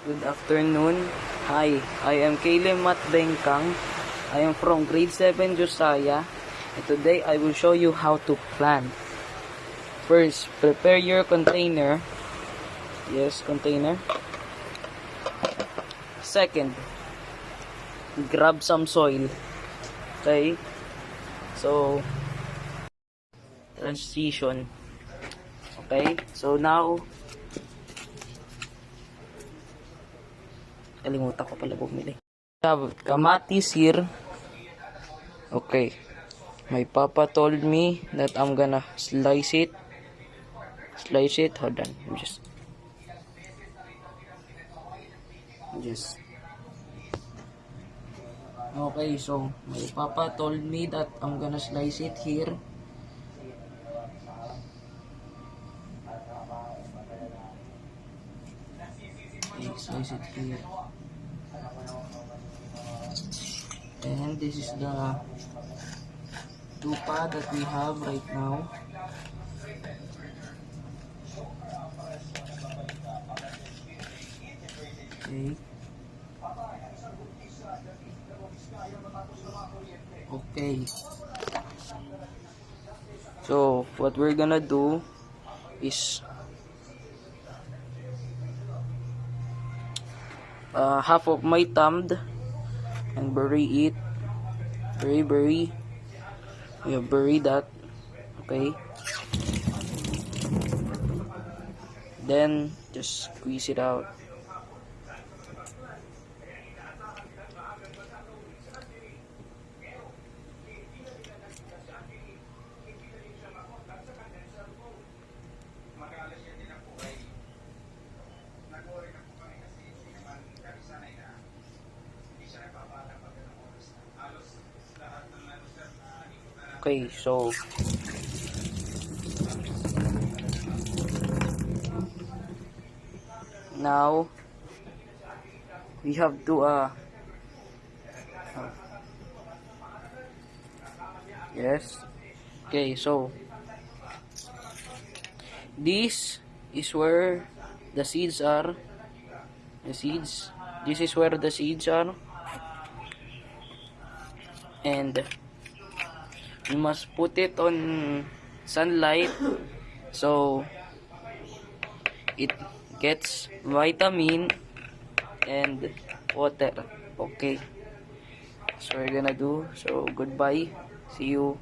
Good afternoon. Hi, I am Kayle Mat Bengkang. I am from grade 7 Josiah, and today I will show you how to plant. First, prepare your container. Yes, container. Second, grab some soil. Okay? So, transition. Okay? So now, kalimutan ko pala bumili. Have kamatis here. Okay. My papa told me that I'm gonna slice it. Hold on. Just. Okay, so my papa told me that I'm gonna slice it here. Okay, slice it here. And this is the tupa that we have right now. Okay. Okay. So, what we're gonna do is half of my thumb and bury it. Bury. We have bury that. Okay. Then, just squeeze it out. Okay, so now we have to yes. Okay, so this is where the seeds are. This is where the seeds are. And you must put it on sunlight so it gets vitamin and water. Okay, so we're gonna do. So goodbye, see you.